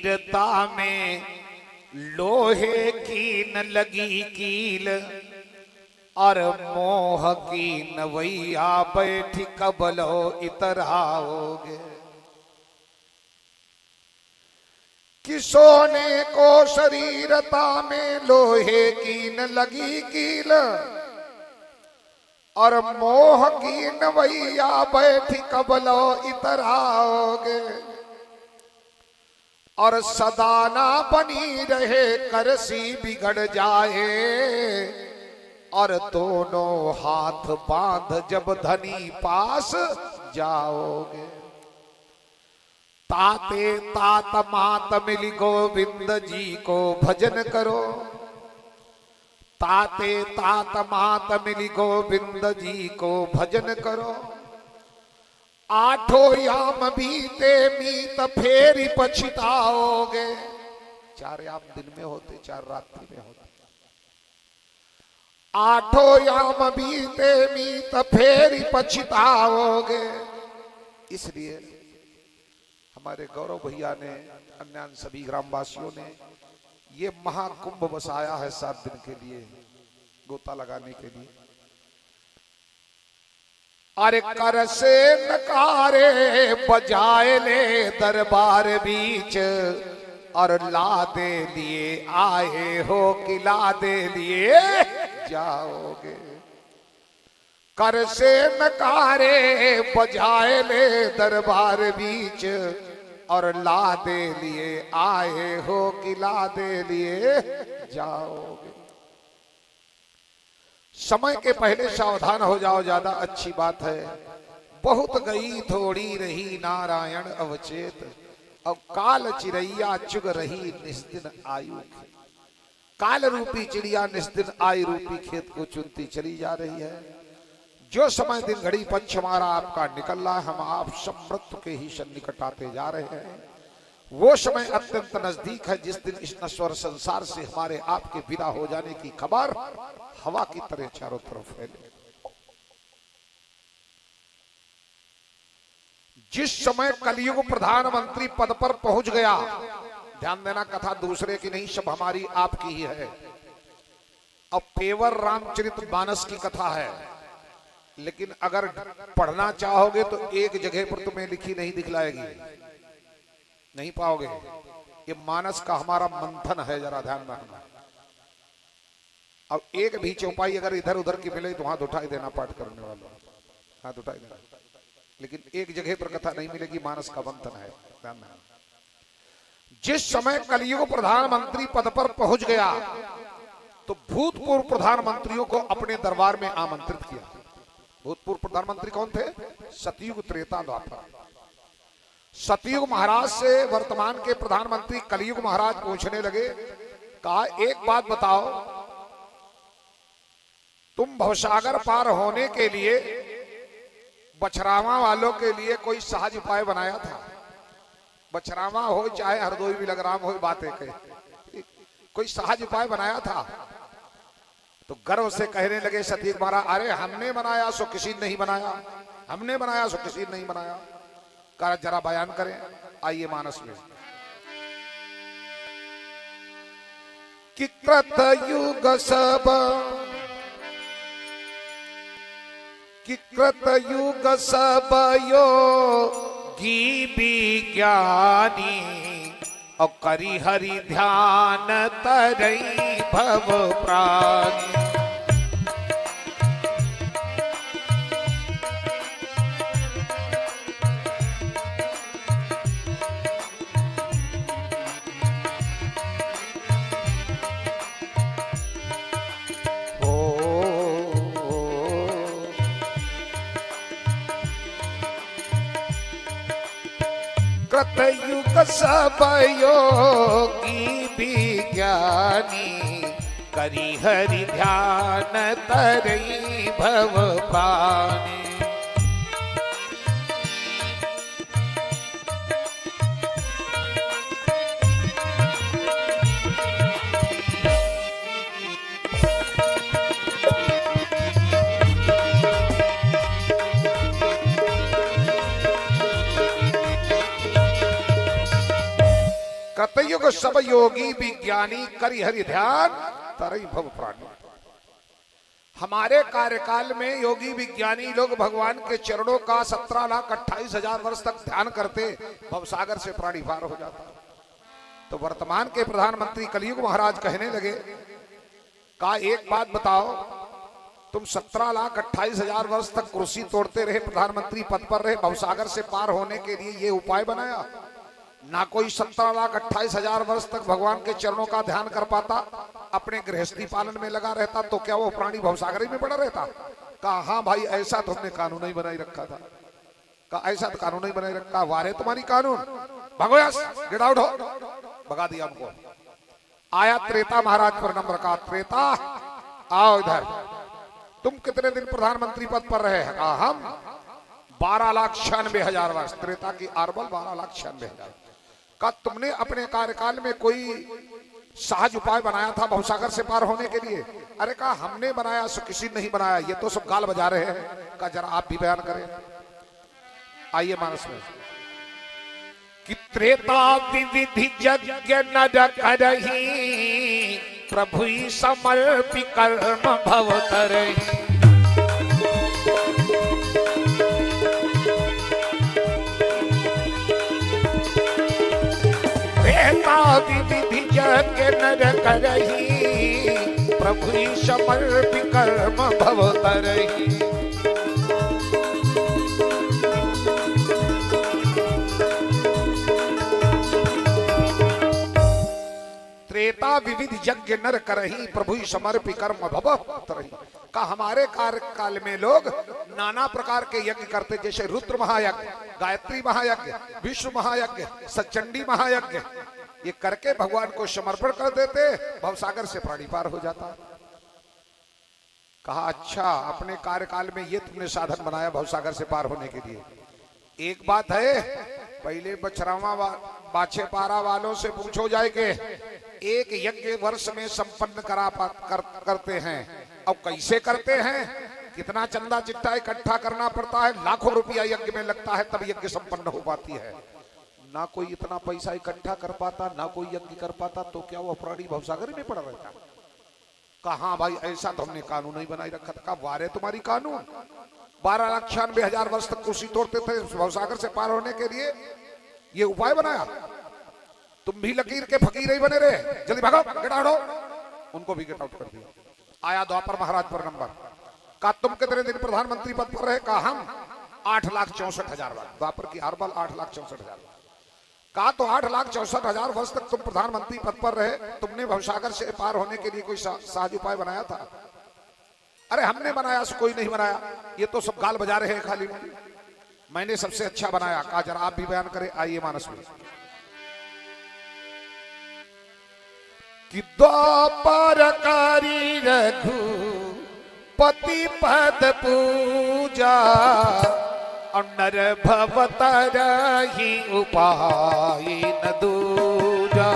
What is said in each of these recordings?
शरीरता में लोहे की न लगी कील, और मोह की नवैया बैठी कबलो इतराओगे। कि सोने को शरीरता में लोहे की न लगी कील, और मोह की नवैया बैठी कबलो इतराओगे। और सदा ना बनी रहे करसी बिगड़ जाए, और दोनों हाथ बांध जब धनी पास जाओगे। ताते तात मात मिली गोविंद जी को भजन करो, ताते तात मात मिली गोविंद जी को भजन करो। आठों याम बीते मीत फेरी पछताओगे। 4 याम दिन में होते, 4 रात्रि में होते। आठों याम बीते मीत फेरी पछताओगे। इसलिए हमारे गौरव भैया ने, अन्य सभी ग्रामवासियों ने ये महाकुंभ बसाया है 7 दिन के लिए, गोता लगाने के लिए। अरे कर से नकारे बजाए ले दरबार बीच, और लादे लिए आए हो कि लादे लिए जाओगे। कर से नकारे बजाए ले दरबार बीच, और लादे लिए आए हो कि लादे लिए जाओगे। समय के पहले सावधान हो जाओ, ज्यादा अच्छी बात है। बहुत गई थोड़ी रही नारायण अवचेत, अब काल चिड़ैया चुग रही निस्दिन आयु। काल रूपी चिड़िया निस्दिन आयु रूपी खेत को चुनती चली जा रही है। जो समय दिन घड़ी पंच हमारा आपका निकल रहा है, हम आप सब मृत्यु के ही सन्निकट आते जा रहे हैं। वो समय अत्यंत नजदीक है जिस दिन इस नश्वर संसार से हमारे आपके विदा हो जाने की खबर हवा की तरह चारों तरफ फैले। जिस समय कलयुग प्रधानमंत्री पद पर पहुंच गया, ध्यान देना, कथा दूसरे की नहीं, सब हमारी आपकी ही है। अब पेवर रामचरितमानस की कथा है, लेकिन अगर पढ़ना चाहोगे तो एक जगह पर तुम्हें लिखी नहीं दिखलाएगी, नहीं पाओगे। ये मानस का हमारा मंथन है, जरा ध्यान रखना। अब एक भी चौपाई अगर इधर उधर की मिले तो हाथ उठाई देना, पाठ करने वाला हाथ उठाई देना, लेकिन एक जगह पर कथा नहीं मिलेगी, मानस का मंथन है, ध्यान रखना। जिस समय कलयुग प्रधानमंत्री पद पर पहुंच गया तो भूतपूर्व प्रधानमंत्रियों को अपने दरबार में आमंत्रित किया। भूतपूर्व प्रधानमंत्री कौन थे? सतयुग, त्रेता, द्वापर। सतयुग महाराज से वर्तमान के प्रधानमंत्री कलयुग महाराज पूछने लगे, कहा एक बात बताओ, तुम भवसागर पार होने के लिए बछरावा वालों के लिए कोई सहज उपाय बनाया था? बछरावा हो चाहे हरदोई बिलग्राम हो, बात एक है, कोई सहज उपाय बनाया था? तो गर्व से कहने लगे सतयुग महाराज, अरे हमने बनाया सो किसी ने नहीं बनाया, हमने बनाया सो किसी ने नहीं बनाया। कहा जरा बयान करें, आइए मानस में। कि कृतयुग सब, कि कृतयुग सब योगी विज्ञानी, और करी हरि ध्यान तरई भव प्राणी। कृतयुग सब योगी विज्ञानी, करी हरि ध्यान तरई भव प्राणी। कृतयुग सब योगी विज्ञानी करि हरि ध्यान तरई भव प्राणी। हमारे कार्यकाल में योगी विज्ञानी लोग भगवान के चरणों का 17,28,000 वर्ष तक ध्यान करते, भवसागर से प्राणी पार हो जाता। तो वर्तमान के प्रधानमंत्री कलयुग महाराज कहने लगे, का एक बात बताओ, तुम 17,28,000 वर्ष तक कुर्सी तोड़ते रहे, प्रधानमंत्री पद पर रहे, भवसागर से पार होने के लिए ये उपाय बनाया? ना कोई 17,28,000 वर्ष तक भगवान के चरणों का ध्यान कर पाता, अपने गृहस्थी पालन में लगा रहता, तो क्या वो प्राणी भवसागर में पड़ा रहता? कहा हाँ भाई, ऐसा तो हमने कानून ही बनाई रखा था। कहा ऐसा तो कानून ही बनाई रखा, वारे तुम्हारी कानून, भागो यस, गेट आउट हो, भगा दिया हमको। आया त्रेता महाराज पर नंबर का, त्रेता आओ इधर, तुम कितने दिन प्रधानमंत्री पद पर रहे? कहा हम 12,96,000 वर्ष। त्रेता की आरबल 12,96,000। का तुमने अपने कार्यकाल में कोई सहज उपाय बनाया था भवसागर से पार होने के लिए? अरे कहा हमने बनाया, सो किसी नहीं बनाया, ये तो सब गाल बजा रहे हैं। कहा जरा आप भी बयान करें। आइए मानस में कि त्रेता विधि यज्ञ नर करहि, प्रभु समर्पि कर्म भव तरहि। विधि यज्ञ नर करहि, प्रभु समर्पि कर्म भव तरहि। त्रेता विविध यज्ञ नर करहि, प्रभु समर्पि कर्म भव तरहि। का हमारे कार्यकाल में लोग नाना प्रकार के यज्ञ करते, जैसे रुद्र महायज्ञ, गायत्री महायज्ञ, विष्णु महायज्ञ, सचंडी महायज्ञ, ये करके भगवान को समर्पण कर देते, भवसागर से प्राणी पार हो जाता। कहा अच्छा, अपने कार्यकाल में ये तुमने साधन बनाया भवसागर से पार होने के लिए। एक बात है, पहले बछरावा बाछे पारा वालों से पूछो जाए के एक यज्ञ वर्ष में संपन्न करते हैं, अब कैसे करते हैं, कितना चंदा चिट्ठा इकट्ठा करना पड़ता है, लाखों रुपया यज्ञ में लगता है, तब यज्ञ संपन्न हो पाती है। ना कोई इतना पैसा इकट्ठा कर पाता, ना कोई यज्ञ कर पाता, तो क्या वो प्राणी भवसागर में पड़ा रहता? कहा भाई ऐसा तो हमने कानून ही बनाई रखा था। वारे तुम्हारी कानून, 12,96,000 वर्ष तक कुर्सी तोड़ते थे भवसागर से पार होने के लिए, ये उपाय बनाया? तुम भी लकीर के फकीर ही बने रहे, जल्दी भागो, गेट आउट हो। उनको भी गेट आउट कर दिया। आया द्वापर महाराज पर नंबर का, तुम कितने दिन प्रधानमंत्री पद पर रहे? कहा हम 8,64,000 वर्ष। द्वापर की आरबल 8,64,000। कहा तो 8,64,000 वर्ष तक तुम प्रधानमंत्री पद पर रहे, तुमने भवसागर से पार होने के लिए कोई सहज उपाय बनाया था? अरे हमने बनाया, कोई नहीं बनाया, ये तो सब गाल बजा रहे हैं खाली। मैंने सबसे अच्छा बनाया। कहा जरा आप भी बयान करें। आइए मानस में कि द्वापर कारी रघुपति पद पूजा, नर भव तरहि उपाय न दूजा।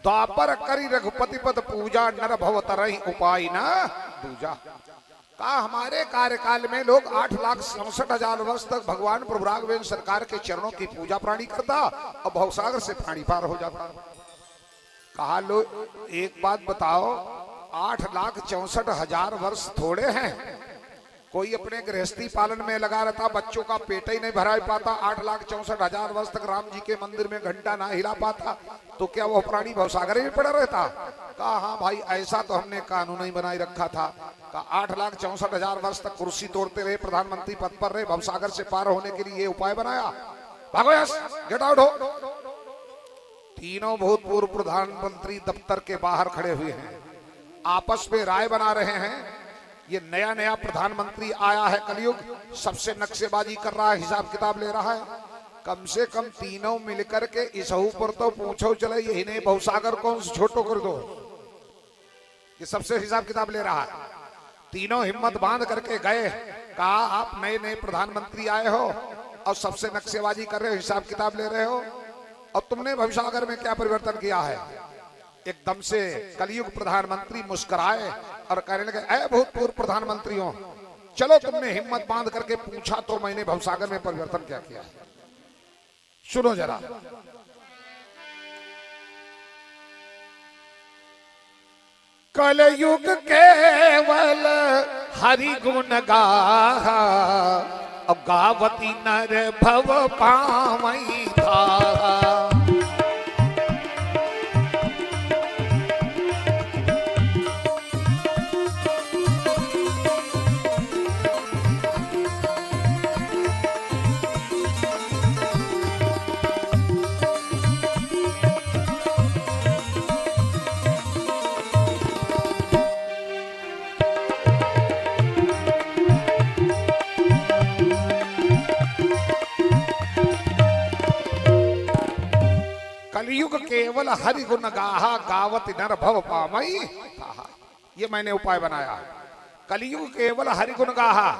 द्वापर करी रघुपति पद पूजा, नर भव तरहि उपाय न दूजा। का हमारे कार्यकाल में लोग 8,67,000 वर्ष तक भगवान प्रभु राघवेंद्र सरकार के चरणों की पूजा प्राणी करता और भवसागर से प्राणी पार हो जाता। कहा लो एक बात बताओ, 8,64,000 वर्ष थोड़े हैं? कोई अपने गृहस्थी पालन में लगा रहता, बच्चों का पेट ही नहीं भरा पाता, 8,64,000 वर्ष तक राम जी के मंदिर में घंटा ना हिला पाता, तो क्या वो प्राणी भवसागर में पड़ा रहता? कहा हाँ भाई, ऐसा तो हमने कानून ही बनाई रखा था। कहा 8,64,000 वर्ष तक कुर्सी तोड़ते रहे, प्रधानमंत्री पद पर रहे, भवसागर से पार होने के लिए ये उपाय बनाया। भागो यस, गेट आउट हो। तीनों भूतपूर्व प्रधानमंत्री दफ्तर के बाहर खड़े हुए हैं, आपस में राय बना रहे हैं। ये नया नया प्रधानमंत्री आया है कलयुग, सबसे नक्शेबाजी कर रहा है, हिसाब किताब ले रहा है। कम से कम तीनों मिलकर के इस पर तो पूछो चले, यही नहीं भवसागर कौन से छोटो कर दो, ये सबसे हिसाब किताब ले रहा है। तीनों हिम्मत बांध करके गए, कहा आप नए नए प्रधानमंत्री आए हो और सबसे नक्शेबाजी कर रहे हो, हिसाब किताब ले रहे हो, और तुमने भवसागर में क्या परिवर्तन किया है? एकदम से कलयुग प्रधानमंत्री मुस्कुराए और कहने लगे, ऐ भूतपूर्व प्रधानमंत्रियों, चलो तुमने हिम्मत बांध करके पूछा तो मैंने भवसागर में परिवर्तन क्या किया है, सुनो जरा। कलयुग केवल हरि गुण गाहा, अब गावती नर भव पावई था। कलयुग केवल हरि गुण गाहा, गावत नर भव पामई था। ये मैंने उपाय बनाया। कलयुग केवल हरि गुण गाहा,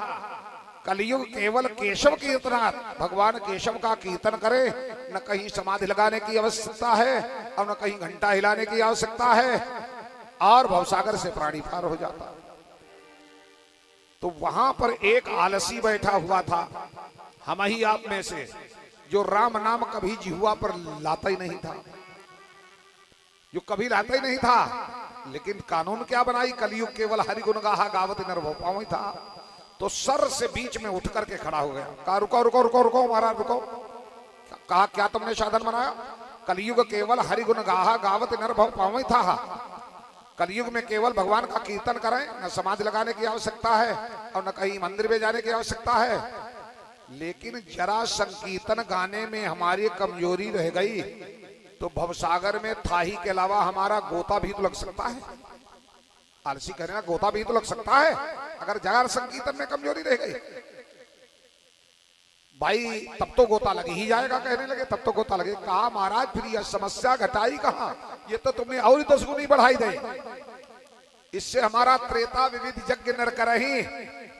कलयुग केवल केशव कीर्तनात्, भगवान केशव का कीर्तन करे, न कहीं समाधि लगाने की आवश्यकता है और न कहीं घंटा हिलाने की आवश्यकता है, और भवसागर से प्राणी पार हो जाता। तो वहां पर एक आलसी बैठा हुआ था, हम ही आप में से, जो राम नाम कभी जिह्वा पर लाता ही नहीं था, जो कभी लाता ही नहीं था। लेकिन कानून क्या बनाई? कलयुग केवल हरि गुण गाहा, गावत नर भव पावई था। तो सर से बीच में उठ करके खड़ा हो गया, कहा रुको रुको रुको रुको महाराज रुको। कहा क्या तुमने साधन बनाया? कलयुग केवल हरि गुण गाहा, गावत नर भव पावई था। कलयुग में केवल भगवान का कीर्तन करें, न समाधि लगाने की आवश्यकता है और न कहीं मंदिर में जाने की आवश्यकता है। लेकिन जरा संकीर्तन गाने में हमारी कमजोरी रह गई, तो भवसागर में थाही के अलावा हमारा गोता भी तो लग सकता है। आलसी कहने गोता भी तो लग सकता है, अगर जरा संकीर्तन में कमजोरी रह गई भाई, तब तो गोता लग ही जाएगा। कहने लगे तब तो गोता लगे। कहा महाराज फिर यह समस्या घटाई कहां, ये तो तुमने और 10 गुनी बढ़ाई दे। इससे हमारा त्रेता विविध यज्ञ नर करही,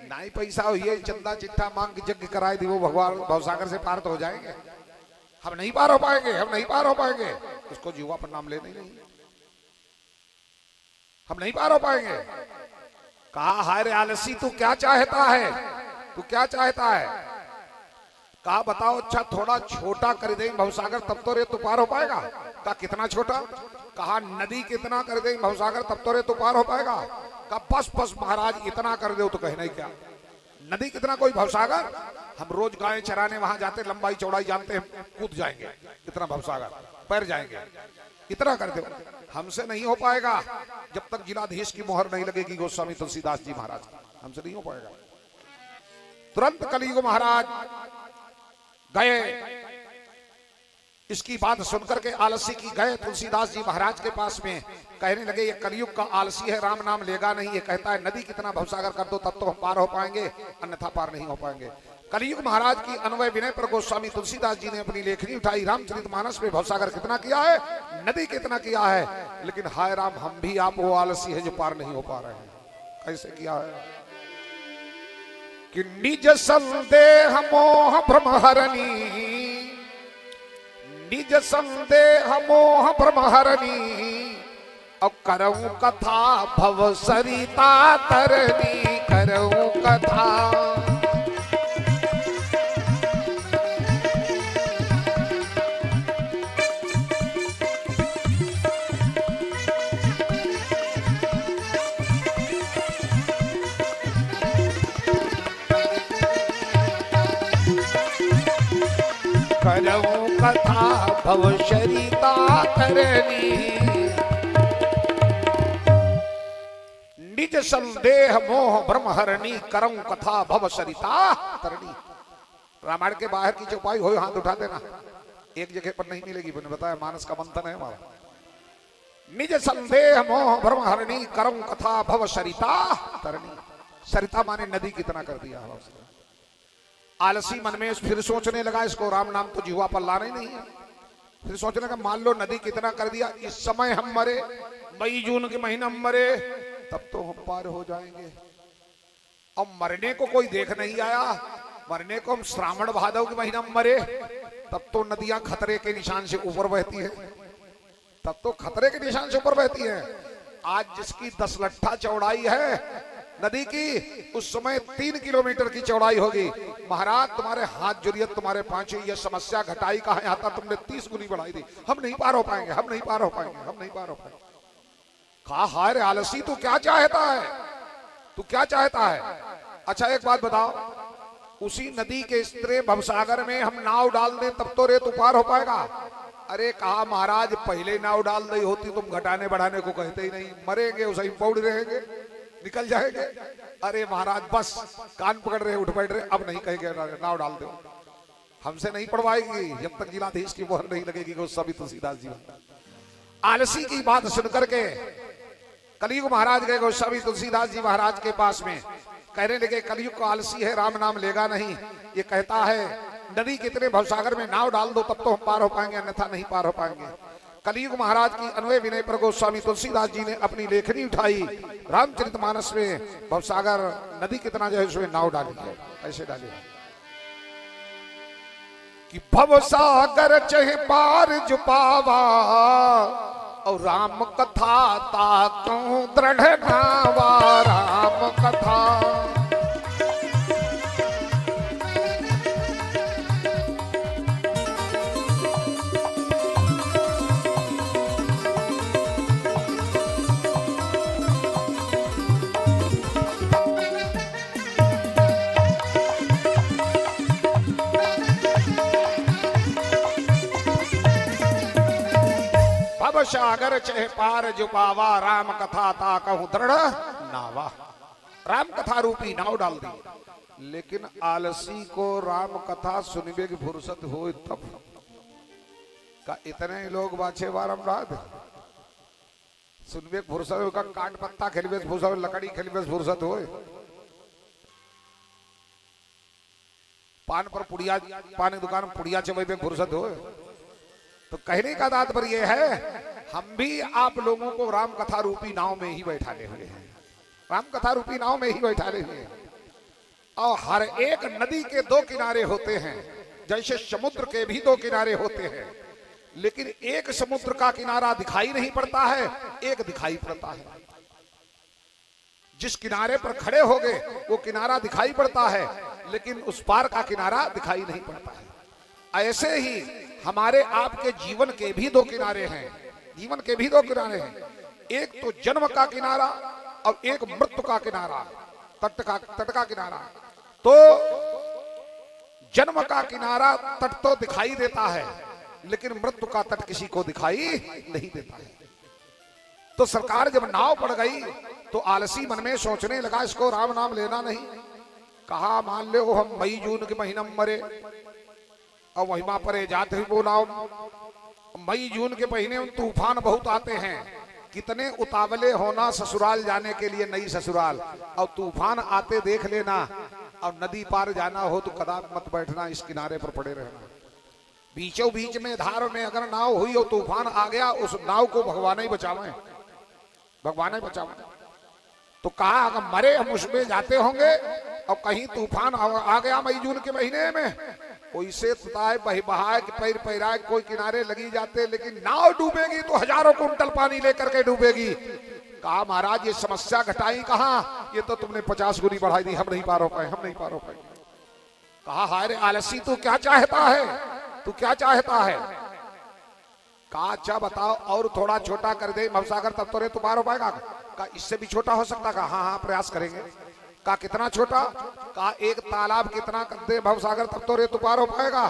नहीं पैसा हो ये चंदा चिट्ठा मांग के यज्ञ कराए दी, वो भगवान भवसागर से पार तो हो जाएंगे। हम नहीं पार हो पाएंगे, हम नहीं पार हो पाएंगे। उसको जीवा पर नाम लेना ही नहीं, हम नहीं पार हो पाएंगे। कहा हाय रे आलसी, तू क्या चाहता है, तू क्या चाहता है? कहा बताओ। अच्छा थोड़ा छोटा कर देंगे भवसागर, तब तो रे तू पार हो पाएगा। कहा कितना छोटा? कहा नदी कितना कर देंगे भवसागर, तब तो रे तू पार हो पाएगा। कहा बस बस महाराज इतना कर दो तो कहना ही क्या, नदी कितना कोई भवसागर? हम रोज गाय चराने वहां जाते, लंबाई चौड़ाई जानते हैं, कूद जाएंगे, इतना भवसागर पैर जाएंगे, इतना कर दो। हमसे नहीं हो पाएगा जब तक जिलाधीश की मोहर नहीं लगेगी गोस्वामी तुलसीदास जी महाराज, हमसे नहीं हो पाएगा। तुरंत कलयुग महाराज गए, इसकी बात सुनकर के आलसी की गए तुलसीदास जी महाराज के पास में, कहने लगे ये कलयुग का आलसी है, राम नाम लेगा नहीं। ये कहता है नदी कितना भवसागर कर दो तब तो हम पार हो पाएंगे, अन्यथा पार नहीं हो पाएंगे। कलयुग महाराज की अन्वय विनय पर गोस्वामी तुलसीदास जी ने अपनी लेखनी उठाई, रामचरितमानस में भवसागर कितना किया है, नदी कितना किया है। लेकिन हाय राम, हम भी आप वो आलसी है जो पार नहीं हो पा रहे हैं। कैसे किया है कि निज संदेह मोह भ्रम हरनी, निज संदेह मोह भ्रम हरनी, और करऊं कथा भव सरिता तरनी, करऊं कथा। करऊं कथा भव शरीता तरनी। निज संदेह मोह ब्रह्म हरणी करऊं कथा भव सरिता तरनी। रामायण के बाहर की चौपाई हो हाथ उठा देना, एक जगह पर नहीं मिलेगी। मैंने बताया मानस का मंथन है हमारा। निज संदेह मोह ब्रह्म हरणी करऊं कथा भव सरिता तरनी। सरिता माने नदी कितना कर दिया। आलसी मन में फिर सोचने लगा, इसको राम नाम तो जीवा पर लाना ही नहीं है। फिर सोचने लगा मान लो नदी कितना कर दिया, इस समय हम मरे, मई जून के महीना हम मरे, तब तो हम पार हो जाएंगे। अब मरने को कोई देख नहीं आया, मरने को हम श्रावण भादव के महीना में मरे, तब तो नदियां खतरे के निशान से ऊपर बहती है, तब तो खतरे के निशान से ऊपर बहती है। आज जिसकी 10 लट्ठा चौड़ाई है नदी की, उस समय 3 किलोमीटर की चौड़ाई होगी। महाराज तुम्हारे हाथ जुरियत तुम्हारे पांचों, ये समस्या घटाई कहां है, आता तुमने 30 गुनी बढ़ाई दी, हम नहीं पार हो पाएंगे, हम नहीं पार हो पाएंगे, हम नहीं पार हो पाएंगे। कहा हाय रे आलसी, तू क्या चाहता है, तू क्या चाहता है? अच्छा एक बात बताओ, उसी नदी के स्त्रे भवसागर में हम नाव डाल दें तब तो रे तू पार हो पाएगा? अरे कहा महाराज पहले नाव डाल दी होती तुम घटाने बढ़ाने को कहते ही नहीं, मरेंगे उसे पौड़ रहेंगे, निकल जाएंगे। अरे महाराज बस कान पकड़ रहे, उठ बैठ रहे, अब नहीं कहेंगे नाव डाल दो, हमसे नहीं पड़वाएगी जब तक जिलाधीश की मोहर नहीं लगेगी कि सभी तुलसीदास जी। आलसी की बात सुनकर के कलयुग महाराज गए गोस्वामी तुलसीदास जी महाराज के पास में, कहने लगे कलयुग का आलसी है, राम नाम लेगा नहीं, ये कहता है नदी कितने भवसागर में नाव डाल दो तब तो हम पार हो पाएंगे, अन्यथा नहीं पार हो पाएंगे। कलयुग महाराज की अन्वय विनय पर गोस्वामी तुलसीदास जी ने अपनी लेखनी उठाई, रामचरितमानस में भवसागर नदी कितना जो है उसमें नाव डाली है, ऐसे डाली कि भवसागर चहे पार जो पावा और राम कथा ताकू दृढ़ नावा। राम कथा सागर चह पार जो पावा राम कथा ता कहूं दृढ़ नावा। राम कथा रूपी नाव डाल दी, लेकिन आलसी को राम कथा सुनबे की फुर्सत हो तब का इतने लोग बाछे बारम्बार सुनबे फुर्सत हो, का काट पत्ता खेलबे फुर्सत, लकड़ी खेलबे फुर्सत हो, पान पर पुड़िया, पान की दुकान में पुड़िया चबेबे फुर्सत हो। तो कहने का तात्पर्य यह है हम भी आप लोगों को राम कथा रूपी नाव में ही बैठाले हुए हैं, राम कथा रूपी नाव में ही बैठाले हुए हैं। और हर एक नदी के 2 किनारे होते हैं, जैसे समुद्र के भी 2 किनारे होते हैं, लेकिन एक समुद्र का किनारा दिखाई नहीं पड़ता है, एक दिखाई पड़ता है। जिस किनारे पर खड़े हो गए वो किनारा दिखाई पड़ता है, लेकिन उस पार का किनारा दिखाई नहीं पड़ता है। ऐसे ही हमारे आपके जीवन के भी 2 किनारे हैं, जीवन के भी 2 किनारे हैं, एक तो जन्म का किनारा और एक मृत्यु का किनारा, तट का किनारा। तो जन्म का किनारा तट तो दिखाई देता है, लेकिन मृत्यु का तट किसी को दिखाई नहीं देता है। तो सरकार जब नाव पड़ गई तो आलसी मन में सोचने लगा इसको राम नाम लेना नहीं। कहा मान लो हम मई जून के महीना में मरे और वहीं पर जात ही बोलाओ, मई जून के महीने में तूफान बहुत आते हैं, कितने उतावले होना ससुराल जाने के लिए, नई ससुराल, और तूफान आते देख लेना, और नदी पार जाना हो तो कदापि मत बैठना, इस किनारे पर पड़े रहना। बीचों बीच में धार में अगर नाव हुई और तूफान आ गया, उस नाव को भगवान ही बचावे, भगवान ही बचावे। तो कहा अगर मरे हम उसमें जाते होंगे और कहीं तूफान आ गया मई जून के महीने में, वैसे बहाए पैर पैराए कोई किनारे लगी जाते, लेकिन नाव डूबेगी तो हजारों कुंटल पानी लेकर के डूबेगी। कहा महाराज ये समस्या घटाई कहाँ, ये तो तुमने 50 गुनी बढ़ाई दी, हम नहीं पार हो पाए, हम नहीं पार हो पाए। कहा हाय रे आलसी तू क्या चाहता है, तू क्या चाहता है? कहा अच्छा बताओ और थोड़ा छोटा कर दे भवसागर तब तो रे तू पार हो पाएगा। कहा इससे भी छोटा हो सकता? कहा हाँ हाँ प्रयास करेंगे। कहा कितना छोटा? कहा एक तालाब कितना कर दे भवसागर तब तो रे तू पार हो पाएगा।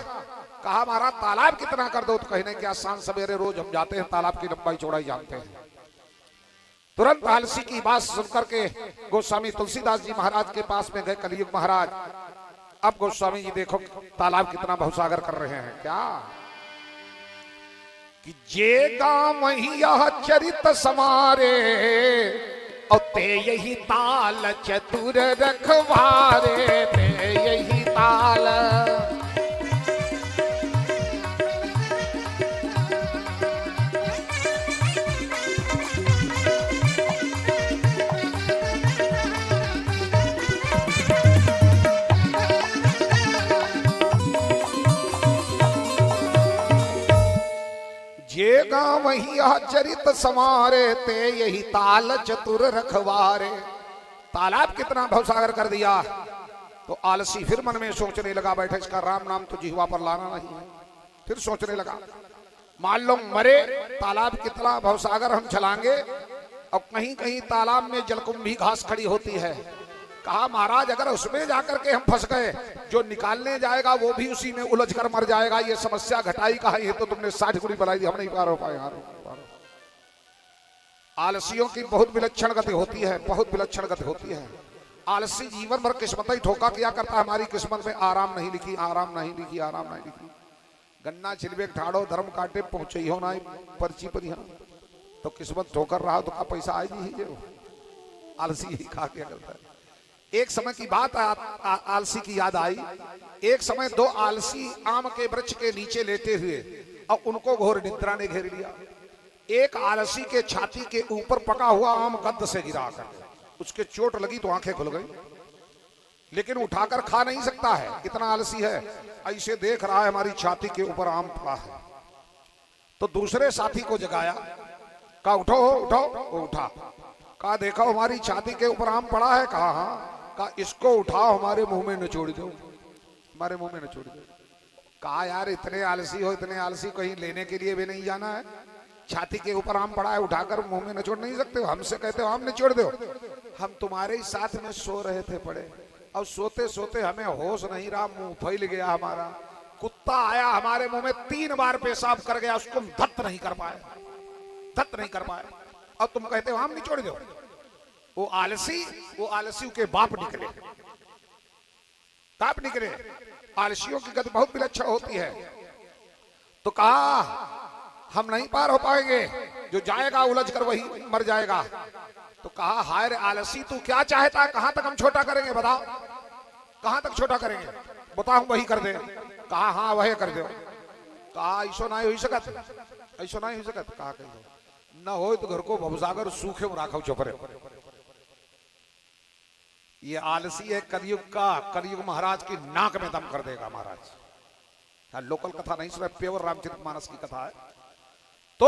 कहा महाराज तालाब कितना कर दो, तो कहने क्या शाम सवेरे रोज हम जाते हैं, तालाब की लंबाई चौड़ाई जानते हैं। तुरंत आलसी की बात सुनकर के गोस्वामी तुलसीदास जी महाराज के पास में गए कलयुग महाराज। अब गोस्वामी जी देखो तालाब कितना भवसागर कर रहे हैं क्या, कि जे गाँव यह चरित समारे और ते यही ताल चतुर रखवारे, ते यही ताल। जे गाँव यह चरित समारे, ते यही ताल चतुर रखवारे। तालाब कितना भवसागर कर दिया। तो आलसी फिर मन में सोचने लगा, बैठे इसका राम नाम तो जिह्वा पर लाना नहीं है। फिर सोचने लगा, मान लो मरे, तालाब कितना भवसागर हम चलाएंगे, और कहीं कहीं तालाब में जलकुंभी घास खड़ी होती है। कहा महाराज अगर उसमें जाकर के हम फंस गए, जो निकालने जाएगा वो भी उसी में उलझ कर मर जाएगा, ये समस्या घटाई कहा, ये तो तुमने 60 गुनी बनाई दी, हम नहीं पार हो पाए। आलसियों की बहुत विलक्षण गति होती है, बहुत विलक्षण गति होती है। आलसी जीवन भर किस्मत ही ठोका किया करता है, हमारी किस्मत में आराम नहीं लिखी, आराम नहीं लिखी, आराम नहीं लिखी। गन्ना छिलबे ठाड़ो धर्म काटे पहुंचे हो ना पर्ची पर, यहाँ तो किस्मत ठोकर रहा तो का पैसा आई नहीं जो आलसी ही खा क्या करता है। एक समय की बात आलसी की याद आई। एक समय दो आलसी आम के वृक्ष के नीचे लेटे हुए और उनको घोर निद्रा ने घेर लिया। एक आलसी के छाती के ऊपर पका हुआ आम गद्द से गिरा कर, उसके चोट लगी तो आंखें खुल गई, लेकिन उठाकर खा नहीं सकता है, इतना आलसी है। ऐसे देख रहा है हमारी छाती के ऊपर आम पड़ा है। तो दूसरे साथी को जगाया, कहा उठो उठो, वो उठा। कहा देखो हमारी छाती के ऊपर आम पड़ा है। कहा हाँ। कहा इसको उठाओ हमारे मुंह में निचोड़ दो, हमारे मुंह में निचोड़ दो। कहा यार इतने आलसी हो, इतने आलसी, कहीं लेने के लिए भी नहीं जाना है, छाती के ऊपर आम पड़ा है उठाकर मुंह में निचोड़ नहीं सकते हो, हमसे कहते हो आम निचोड़ दो। हम तुम्हारे ही साथ में सो रहे थे पड़े, और सोते सोते हमें होश नहीं रहा, मुंह फैल गया हमारा, कुत्ता आया हमारे मुंह में 3 बार पेशाब कर गया, उसको हम धत्त नहीं कर पाए, धत्त नहीं कर पाए, और तुम कहते हो आम निचोड़ दो। वो आलसी के बाप निकले, बाप निकले। आलसियों की गति बहुत विलक्षण होती है। तो कहा हम नहीं पार हो पाएंगे, जो जाएगा उलझ कर वही मर जाएगा। तो कहा हाय रे आलसी, तू क्या चाहता है, कहां तक हम छोटा करेंगे बताओ, कहां तक छोटा करेंगे बताओ, हम वही कर दे। कहा हाँ वही कर दो। कहा ऐसा नहीं हो सकत, ऐसा नहीं हो सकत। कहा कही न हो तो घर को भवसागर सूखे में राखो चुपरे। ये आलसी है कलयुग का, कलयुग महाराज की नाक में दम कर देगा महाराज। लोकल कथा नहीं सुना, प्योर रामचरितमानस की कथा है। तो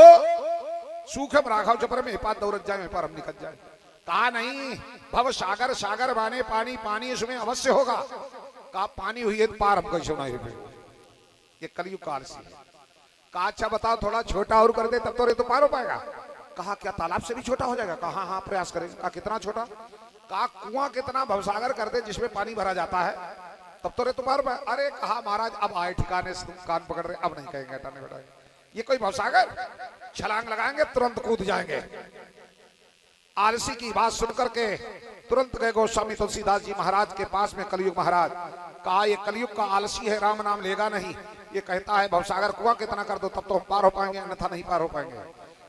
सूखे में राखा चपरे में हिपात दौड़त जाए, हिपार हम निकल जाए। कहा नहीं, भव सागर, सागर माने पानी, पानी इसमें अवश्य होगा। कहा पानी हुई है तो पार हम कैसे नहीं हुए। ये कलयुग का आलसी है। कहा अच्छा बताओ थोड़ा छोटा और कर दे तब तो पार हो पाएगा। कहा क्या तालाब से भी छोटा हो जाएगा। कहा हाँ प्रयास करेंगे। कहा कितना छोटा। कहा कुआं कितना भवसागर कर दे जिसमें पानी भरा जाता है तब तो पार। अरे कहा महाराज अब आए ठिकाने से, तुम कान पकड़ रहे, अब नहीं कहेंगे हटाने बैठाएंगे, ये कोई भवसागर, छलांग लगाएंगे तुरंत कूद जाएंगे। आलसी की बात सुनकर के तुरंत गए गोस्वामी तुलसीदास जी महाराज के पास में कलयुग महाराज। कहा ये कलयुग का आलसी है, राम नाम लेगा नहीं, ये कहता है भवसागर कुआं कितना कर दो तब तो हम पार हो पाएंगे, अन्यथा नहीं पार हो पाएंगे।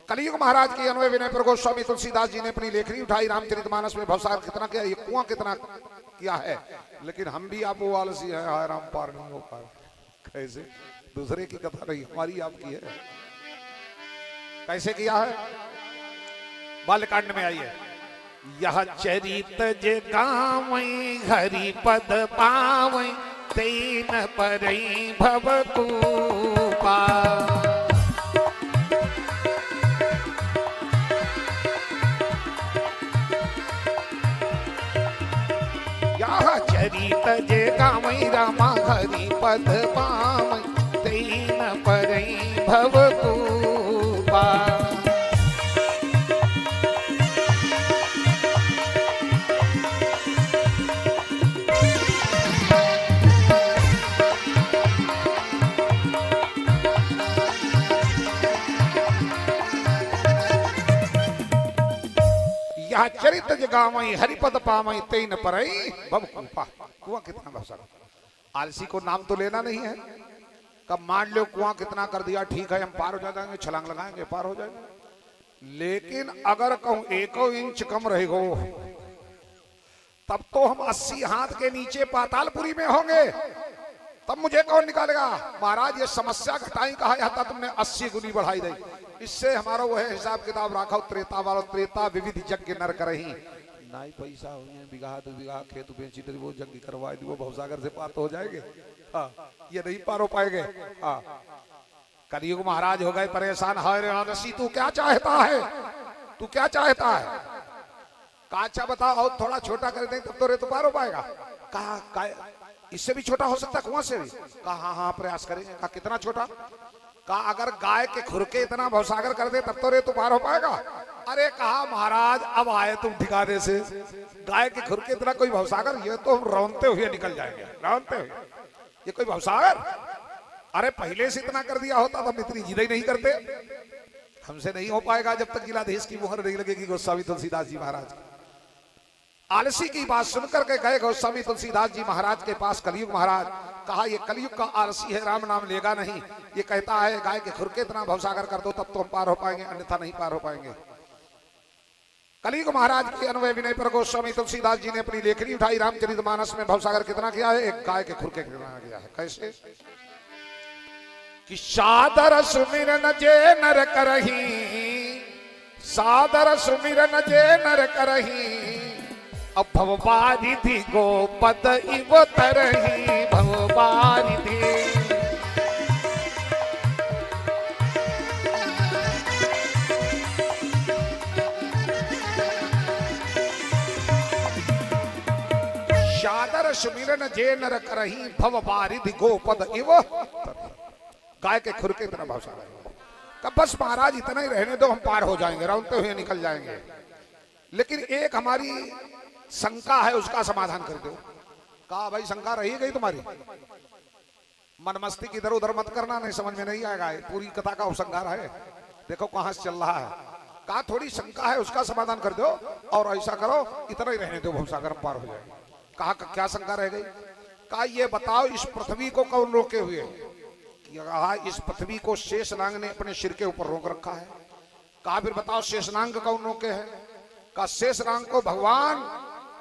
कलयुग महाराज की अन्वय विनय पर गोस्वामी तुलसीदास जी ने अपनी लेखनी उठाई, रामचरितमानस में भवसागर कितना किया, ये कुआं कितना किया है। लेकिन हम भी आप वो आलसी है, हाय राम पार नहीं हो पाए। कैसे? दूसरे की कथा नहीं, हमारी आपकी है। कैसे किया है? बालकांड में आइए। यह चरित जे गावई हरि पद पावई, तेन परई भव कूपा। यह चरित जे गावई रामा हरि पद पावई, तेन परई भव कूपा। चरित जगावई हरिपद पावई ते न परई भव कुपा। कुआं कितना भवसागर, आलसी को नाम तो लेना नहीं है। कब मान लो कुआं कितना कर दिया, ठीक है हम पार हो जाएंगे, छलांग लगाएंगे पार हो जाएंगे। लेकिन अगर कहूं 1 इंच कम रहेगो तब तो हम 80 हाथ के नीचे पातालपुरी में होंगे, तब मुझे कौन निकालेगा। महाराज ये समस्या घटाई कहा था तुमने, 80 गुनी बढ़ाई दी। इससे हमारा वो है हिसाब किताब रखा, त्रेता वाला त्रेता विविध यज्ञ नर करही नाई पैसा हो बीघा 2 बीघा खेत बेची तो वो यज्ञ करवा दी, वो भवसागर से पार तो हो जाएंगे। ये नहीं पार हो पाएंगे। कलयुग महाराज हो गए परेशान। हाय आलसी तू क्या चाहता है, तू क्या चाहता है। काचा बताओ और थोड़ा छोटा कर दें तब तो रे तो पार हो पाएगा। कहा इससे भी छोटा हो सकता कुआं से भी। कहा हाँ हाँ प्रयास करेंगे। कहा कितना छोटा। कहा अगर गाय के खुरके इतना भवसागर कर दे तब तो रे तो पार हो पाएगा। अरे कहा महाराज अब आए तुम ठिकाने से, गाय के खुरके इतना कोई भवसागर, ये तो हम रौनते हुए निकल जाएंगे, रौनते हुए। ये कोई भवसागर, अरे पहले से इतना कर दिया होता तो हम इतनी जिद ही नहीं करते। हमसे नहीं हो पाएगा जब तक जिलाधीश की मुहर नहीं लगेगी गोस्वामी तुलसीदास जी महाराज। आलसी की बात सुनकर के गए गोस्वामी तुलसीदास जी महाराज के पास कलयुग महाराज। कहा ये कलयुग का आलसी है, राम नाम लेगा नहीं। ये कहता है गाय के खुरके इतना भवसागर कर दो तब तो हम पार हो पाएंगे, अन्यथा नहीं पार हो पाएंगे। कलयुग महाराज के अन्वय विनय पर गोस्वामी तुलसीदास जी ने अपनी लेखनी उठाई। रामचरितमानस में भवसागर कितना किया है, एक गाय के खुरके कितना किया है। कैसे कि सादर सुमिरन जे नर करही, सादर सुमिरन जे नर करही, अब भवबारिधि गोपद इव तरही भवबारिधि। सादर सुमिरन जे नर करही, भवबारिधि गोपद इव गाय के खुरके इतना भवसागर। कब बस महाराज इतना ही रहने दो, हम पार हो जाएंगे, रौनते हुए निकल जाएंगे। लेकिन एक हमारी शंका है, उसका समाधान कर दो। कहा भाई शंका रही गई तुम्हारी, मनमस्ती की इधर उधर मत करना, नहीं समझ में नहीं आएगा। पूरी कथा का उपसंहार है, देखो कहां से चल रहा है। कहा थोड़ी शंका है, उसका समाधान कर दो और ऐसा करो इतना ही रहने दो, भवसागर पार हो जाएगा। कहा क्या शंका रह गई। कहा ये बताओ इस पृथ्वी को कौन रोके हुए। कहा इस पृथ्वी को शेषनाग ने अपने सिर के ऊपर रोक रखा है। कहा फिर बताओ शेषनाग कौन रोके है। कहा शेषनाग को भगवान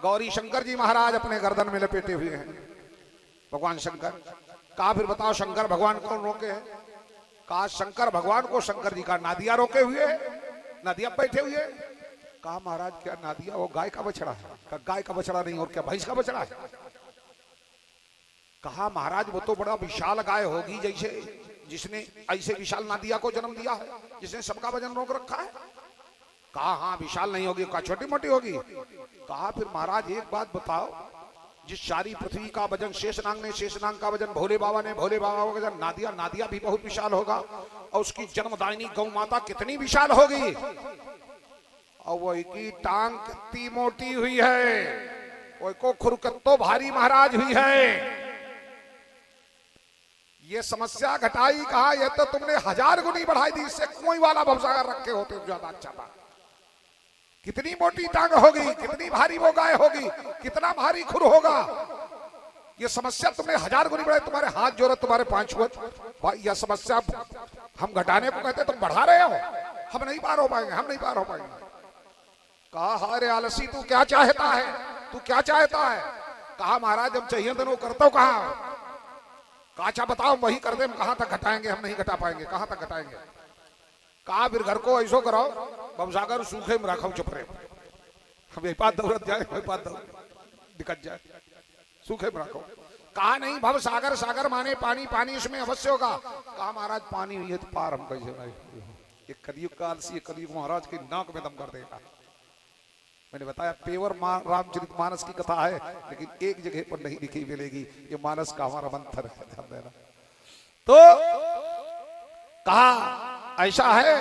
गौरी शंकर जी महाराज अपने गर्दन में लपेटे हुए हैं, भगवान शंकर। कहा फिर बताओ शंकर भगवान कौन रोके हैं। कहा शंकर भगवान को शंकर जी का नादिया रोके हुए, नादिया बैठे हुए। कहा महाराज क्या नादिया, वो गाय का बछड़ा है। कहा गाय का बछड़ा नहीं और क्या भैंस का बछड़ा है। कहा महाराज वो तो बड़ा विशाल गाय होगी, जैसे जिसने ऐसे विशाल नादिया को जन्म दिया है, जिसने सबका वजन रोक रखा है। कहा हाँ विशाल नहीं होगी, कहा छोटी मोटी होगी। कहा फिर महाराज एक बात बताओ, जिस सारी पृथ्वी का वजन शेषनाग ने, शेषनाग का वजन भोले बाबा ने, भोले बाबा का वजन नादिया, नादिया भी बहुत विशाल होगा, और उसकी जन्मदायिनी गौ माता कितनी विशाल होगी, और वही की टांग कितनी मोटी हुई है, वही को खुरकत्तो भारी महाराज हुई है। ये समस्या घटाई। कहा ये तो तुमने 1000 गुनी बढ़ाई दी, इससे कुएं वाला भवसागर रखे होते तो ज्यादा अच्छा था। कितनी मोटी टांग होगी, कितनी भारी वो गाय होगी, कितना भारी खुर होगा। ये समस्या तुमने 1000 गुनी बढ़ाई। तुम्हारे हाथ जोड़े, तुम्हारे 5 भाई, यह समस्या हम घटाने को कहते, तुम बढ़ा रहे हो, हम नहीं पार हो पाएंगे, हम नहीं पार हो पाएंगे। कहा अरे आलसी तू क्या चाहता है, तू क्या चाहता है। कहा महाराज हम चाहिए तो करता हूं। कहा अच्छा बताओ वही कर दे, कहां तक घटाएंगे, हम नहीं घटा पाएंगे, कहां तक घटाएंगे। कहा फिर घर को ऐसो कराओ भवसागर सूखे में रखो, चुप रहे, हम यही बात दौड़त जाए, वही बात दिक्कत जाए, सूखे में रखो। कहा नहीं भवसागर, सागर माने पानी, पानी इसमें अवश्य होगा। कहा महाराज पानी हुई है तो पार हम कैसे नहीं। ये कलयुग काल से कलयुग महाराज की नाक में दम कर देगा। मैंने बताया पेवर रामचरितमानस की कथा है, लेकिन एक जगह पर नहीं लिखी मिलेगी। ये मानस का हमारा मंथन है, ध्यान देना। तो कहा ऐसा है,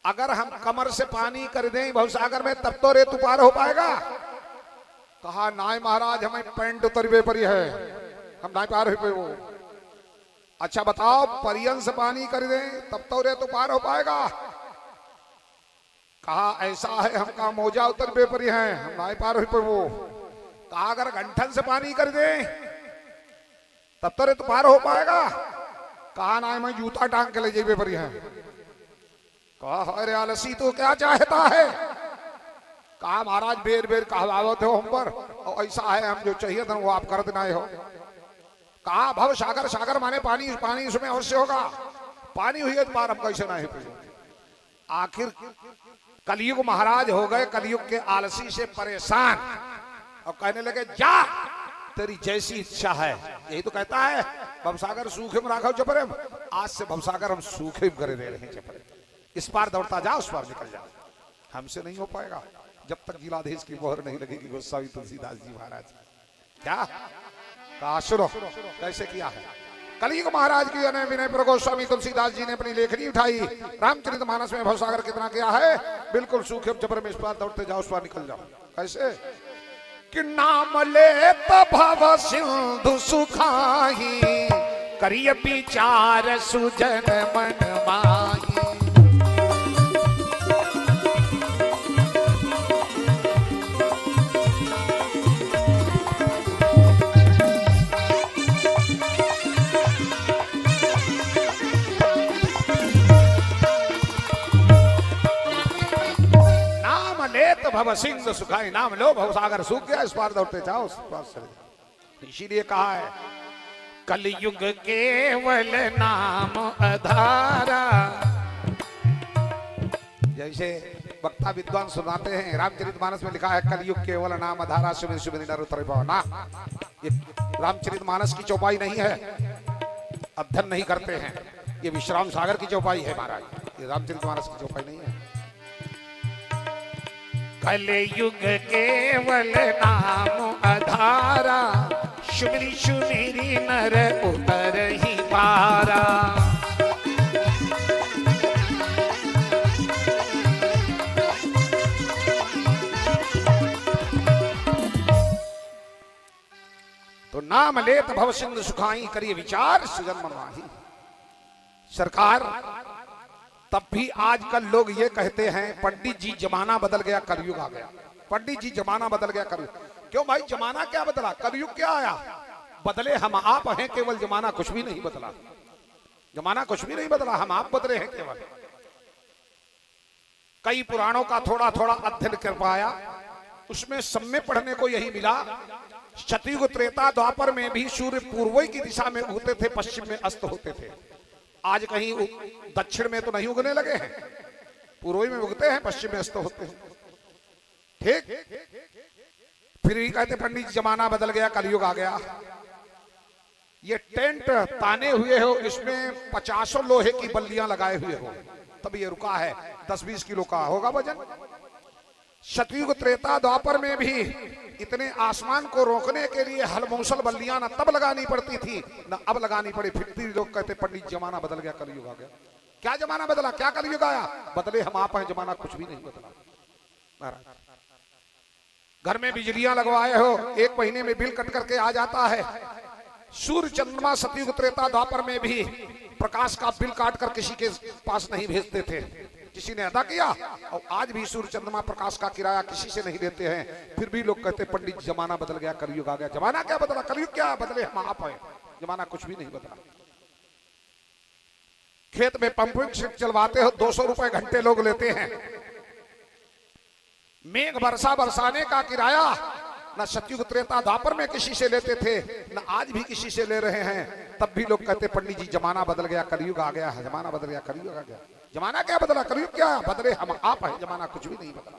अगर हम कमर से पानी कर दें भवसागर में तब तो रेतु पार हो पाएगा। कहा नाय महाराज हमें पैंट उतरवे पर ही है, हम नाय पार हो पे वो। अच्छा बताओ परियन से पानी कर दें तब तो रेतु पार हो पाएगा। कहा ऐसा है, हम कहा मौजा उतर बेपरी हैं, हम नाई पार हुई पर वो कहा अगर गंठन से पानी कर दे तब तो पार हो पाएगा। कहा ना मैं जूता टांग के ले जाइए बेपरी हैं। कहा अरे आलसी तो क्या चाहता है। कहा महाराज बेर बेर कहवावत हो हम पर, और ऐसा है हम जो चाहिए था वो आप कर देना हो। कहा भव सागर, सागर माने पानी, पानी इसमें अवश्य होगा, पानी हुई है तो पार हम कैसे ना है। आखिर कलयुग महाराज हो गए कलयुग के आलसी से परेशान और कहने लगे जा तेरी जैसी इच्छा है। यही तो कहता है भवसागर सूखे में राघव चपरे। आज से भवसागर हम सूखे में करे दे रहे हैं चपरे। इस पार दौड़ता जा उस पार निकल जा, हमसे नहीं हो पाएगा जब तक जिलाधीश की मोहर नहीं लगेगी गोस्वामी तुलसीदास जी महाराज। क्या कहा सुनो कैसे किया है। कलयुग महाराज की अनय विनय पर गोस्वामी तुलसीदास जी ने अपनी लेखनी उठाई। रामचरितमानस में भवसागर कितना किया है, बिल्कुल सूखे चपर में इस पार दौड़ते जाओ उस पार निकल जाओ। कैसे कि नाम ले भव सिंधु सुखाही, करिय विचार सुजन मन माही। भव सिंह सुखाई, नाम लो भवसागर सूख गया इस पार दौड़ते जाओ उस पार से। इसीलिए कहा है कलयुग केवल नाम आधारा। जैसे वक्ता विद्वान सुनाते हैं रामचरितमानस में लिखा है कलयुग केवल नाम आधारा, सुमिर सुमिर नर उतर पावना। ये रामचरितमानस की चौपाई नहीं है, अध्ययन नहीं करते हैं, ये विश्राम सागर की चौपाई है महाराज, ये रामचरितमानस की चौपाई नहीं है। कलयुग केवल नाम आधारा, सुमिरी सुमिरी नर उतर ही पारा। तो नाम लेत भव सिंधु सुखाई, करिए विचार सुजन मन माही। सरकार तब भी आजकल लोग ये कहते हैं पंडित जी जमाना बदल गया कलयुग आ गया। पंडित जी जमाना बदल गया कलयुग, क्यों भाई जमाना क्या बदला, कलयुग क्या आया। बदले हम आप हैं केवल, जमाना कुछ भी नहीं बदला, जमाना कुछ भी नहीं बदला, हम आप बदले हैं केवल। कई पुराणों का थोड़ा थोड़ा अध्ययन कर पाया, उसमें सब में पढ़ने को यही मिला सतयुग त्रेता द्वापर में भी सूर्य पूर्व की दिशा में उगते थे, पश्चिम में अस्त होते थे। आज कहीं दक्षिण में तो नहीं उगने लगे हैं, पूर्व में उगते हैं, पश्चिम में अस्त होते हैं। ठीक, फिर भी कहते पंडित जमाना बदल गया कलयुग आ गया। ये टेंट ताने हुए हो, इसमें 50 लोहे की बल्लियां लगाए हुए हो, तब ये रुका है। 10-20 किलो का होगा वजन। सतयुग त्रेता द्वापर में भी इतने आसमान को रोकने के लिए हलमौसल बल्लियां न तब लगानी पड़ती थी न अब लगानी पड़ी, फिर भी लोग कहते पंडित जमाना बदल गया कलयुग आ गया। क्या जमाना बदला, क्या कलयुग आया, बदले हम आप हैं, जमाना कुछ भी नहीं बदला। घर में बिजलियां लगवाए हो, 1 महीने में बिल कट करके आ जाता है। सूर्य चंद्रमा सतयुग त्रेता द्वापर में भी प्रकाश का बिल काट कर किसी के पास नहीं भेजते थे, किसी ने अदा किया। और आज भी सूर्य चंद्रमा प्रकाश का किराया किसी से नहीं लेते हैं, फिर भी लोग कहते पंडित जमाना बदल गया कलयुग आ गया। जमाना क्या बदला, कलयुग क्या बदले हम आप हैं, जमाना कुछ भी नहीं बदला। खेत में पंपिंग सेट चलवाते हो, 200 रुपए घंटे लोग लेते हैं। मेघ वर्षा बरसाने का किराया न सतयुग त्रेता द्वापर में किसी से लेते थे, न आज भी किसी से ले रहे हैं, तब भी लोग कहते पंडित जी जमाना बदल गया कलयुग आ गया, जमाना बदल गया कलयुग आ गया। जमाना क्या बदला, कलयुग क्या बदले हम आप हैं, जमाना कुछ भी नहीं बदला।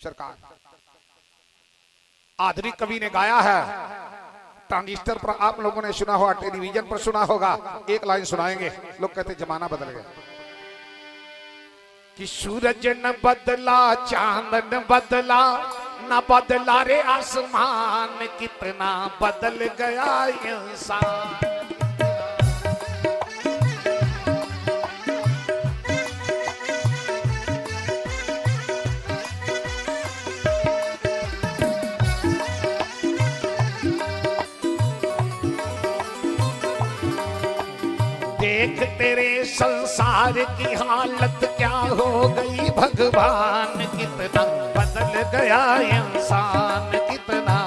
सरकार आधुनिक कवि ने गाया है, ट्रांजिस्टर पर आप लोगों ने सुना होगा, टेलीविजन पर सुना होगा, एक लाइन सुनाएंगे। लोग कहते जमाना बदल गया कि सूरज न बदला, चांद न बदला, न बदला रे आसमान, कितना बदल गया इंसान। देख तेरे संसार की हालत क्या हो गई भगवान, कितना बदल गया इंसान, कितना।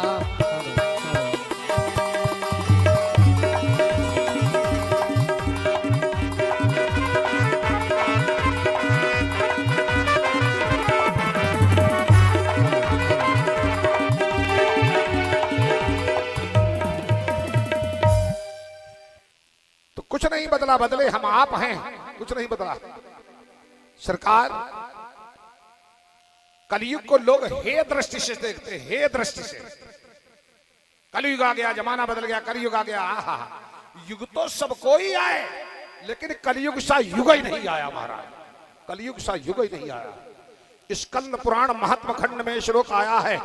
तो कुछ नहीं बदला, बदले हम आप हैं, कुछ नहीं बदला। सरकार कलयुग को लोग हे दृष्टि से देखते हैं, हे दृष्टि से। कलयुग आ गया, जमाना बदल गया, कलयुग आ गया। आहा, युग तो सब कोई आए, लेकिन कलयुग सा युग ही नहीं आया महाराज, कलयुग सा युग ही नहीं आया। स्कंद पुराण महात्म खंड में श्लोक आया है,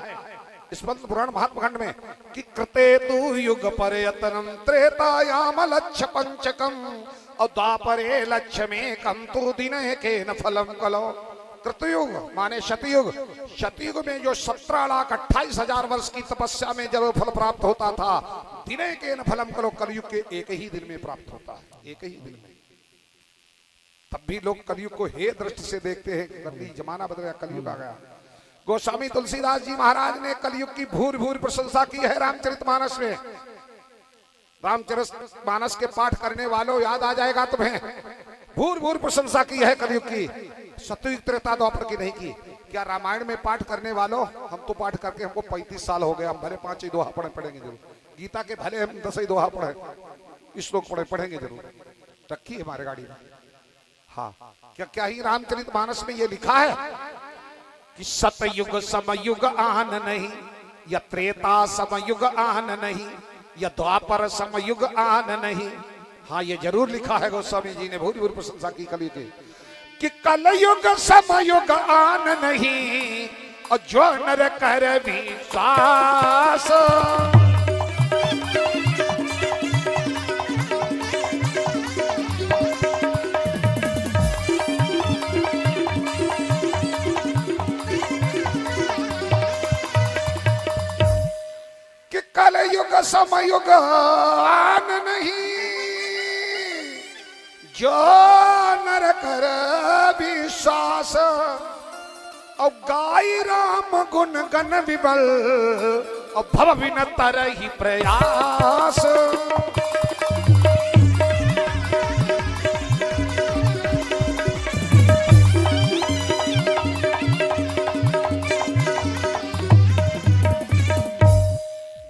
स्कंद पुराण महात्म खंड में कि कृते तु युग पर्यतनम त्रेतायाम लक्ष्य पंचकम और द्वापरे लक्ष्य में कम तु दिन के न फलम कलो। कृतयुग माने शतयुग, शतयुग में जो 17,28,000 वर्ष की तपस्या में जब फल प्राप्त होता था, दिने के न फलम कलो, कलयुग के एक ही दिन में प्राप्त होता है, एक ही दिन में। तब भी लोग कलयुग को हे दृष्टि से देखते हैं, जमाना बदल गया, कलयुग आ गया। गोस्वामी तुलसीदास जी महाराज ने कलयुग की भूरि भूरि प्रशंसा की है रामचरितमानस में। रामचरितमानस के पाठ करने वालों याद आ जाएगा तुम्हें, भूरि भूरि प्रशंसा की है कलयुग की, सतयुग त्रेता द्वापर की नहीं की। क्या रामायण में पाठ करने वालों, हम तो पाठ करके हमको 35 साल हो गए, हम भले 5 ही दोहा पढ़ेंगे जरूर, गीता के भले हम 10 ही दोहा पढ़े, श्लोक पढ़ेंगे जरूर, रखी है हमारे गाड़ी में। हाँ, क्या ही रामचरितमानस में ये लिखा है कि सतयुग समयुग आन नहीं, या त्रेता समयुग आन नहीं, या द्वापर समयुग आन नहीं। हाँ, ये जरूर लिखा है गोस्वामी जी ने, भूरि भूरि प्रशंसा की कलयुग की, कि कलयुग समयुग आन नहीं, और जो नर कर विश्वास। कलयुग समयुग आन नहीं, जो नर कर विश्वास। और गाई राम गुण गण विबल, और भव बिन तरहि प्रयास।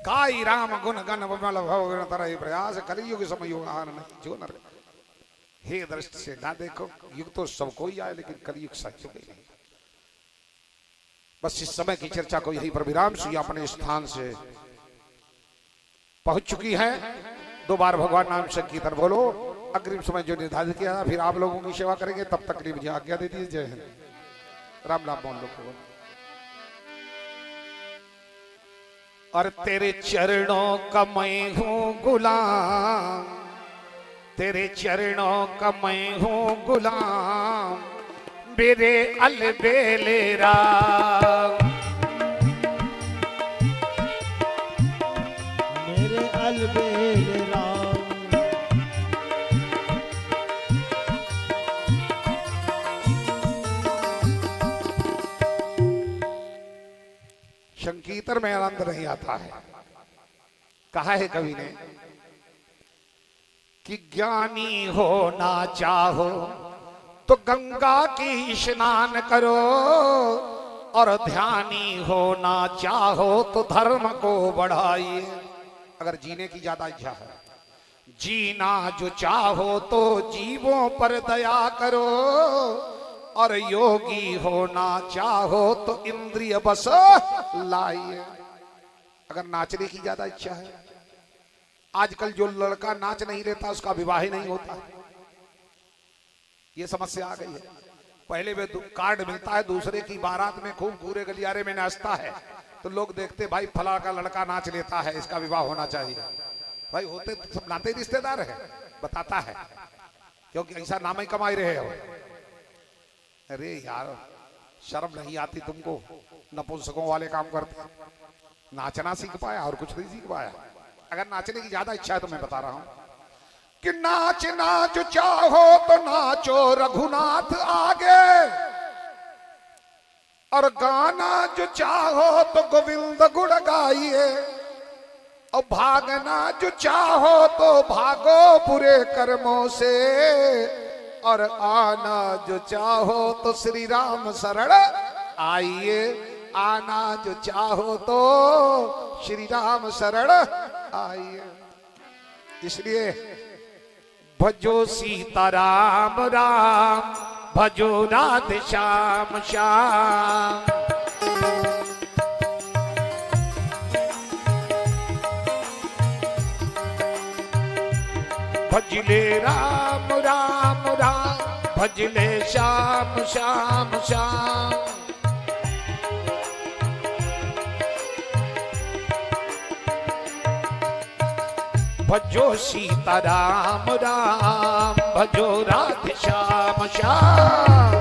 गाई राम गुण गण विबल भव बिन तरहि प्रयास। कलयुग समयुग आन नहीं, जो नर। हे दृष्टि से ना देखो, युग तो सब कोई आए, लेकिन कलयुग सच ही नहीं। बस इस समय की चर्चा को यही पर विराम। सुई अपने स्थान से पहुंच चुकी है। 2 बार भगवान नाम संकीर्तन बोलो। अग्रिम समय जो निर्धारित किया, फिर आप लोगों की सेवा करेंगे, तब तक मुझे आज्ञा दे दीजिए। जय हिंद, राम नाम बोल लो। और तेरे चरणों का मैं हूं गुलाम, तेरे चरणों का मैं हूं गुलाम, मेरे अलबेले राम, मेरे अलबेले राम। संकीर्तन में आनंद नहीं आता है। कहा है कवि ने कि ज्ञानी होना चाहो तो गंगा की स्नान करो, और ध्यानी होना चाहो तो धर्म को बढ़ाइए। अगर जीने की ज्यादा इच्छा है, जीना जो चाहो तो जीवों पर दया करो, और योगी होना चाहो तो इंद्रिय बस लाइए। अगर नाचने की ज्यादा इच्छा है, आजकल जो लड़का नाच नहीं लेता उसका विवाह ही नहीं होता, ये समस्या आ गई है। पहले वे कार्ड मिलता है, दूसरे की बारात में खूब पूरे गलियारे में नाचता है, तो लोग देखते भाई फला का लड़का नाच लेता है, इसका विवाह होना चाहिए। भाई होते तो सब नाते रिश्तेदार है, बताता है, क्योंकि ऐसा नाम ही कमाई रहे हो। अरे यार, शर्म नहीं आती तुमको? नपुंसकों वाले काम करते, नाचना सीख पाया और कुछ नहीं सीख पाया। अगर नाचने की ज्यादा इच्छा है तो मैं बता रहा हूं, कि नाच नाच चाहो तो नाचो रघुनाथ आगे, और गाना जो चाहो तो गोविंद गुण गाइए, और भागना जो चाहो तो भागो बुरे कर्मों से, और आना जो चाहो तो श्री राम शरण आइए, आना जो चाहो तो श्री राम शरण आइए। इसलिए भजो सीता राम राम, भजो राधे श्याम श्याम। भजले राम राम राम, भजले श्याम श्याम श्याम। भजो सीता राम राम, भजो राधे श्याम श्याम।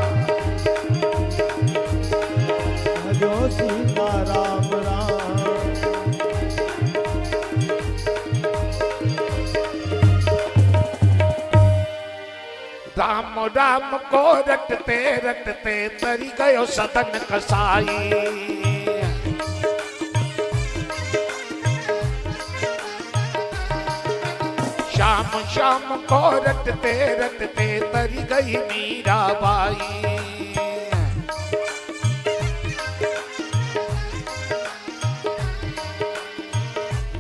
भजो सीता राम राम। राम राम को रटते रटते तरी गयो सदन कसाई। श्याम श्याम को रटते रटते तरी गई मीराबाई।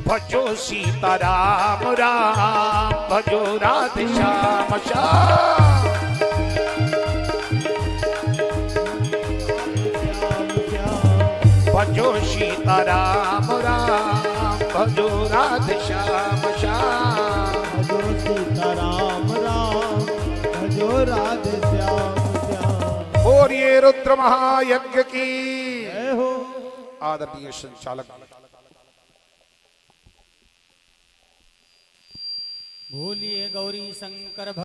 भजो सीता राम राम, भजो राधे श्याम श्याम। भजो सीता राम राम, भजो राधे श्याम श्याम। भजो सीता राम राम, भजो राधे श्याम श्याम। और ये रुद्र महायज्ञ की जय हो। आदरणीय संचालक भूलिए गौरी शंकर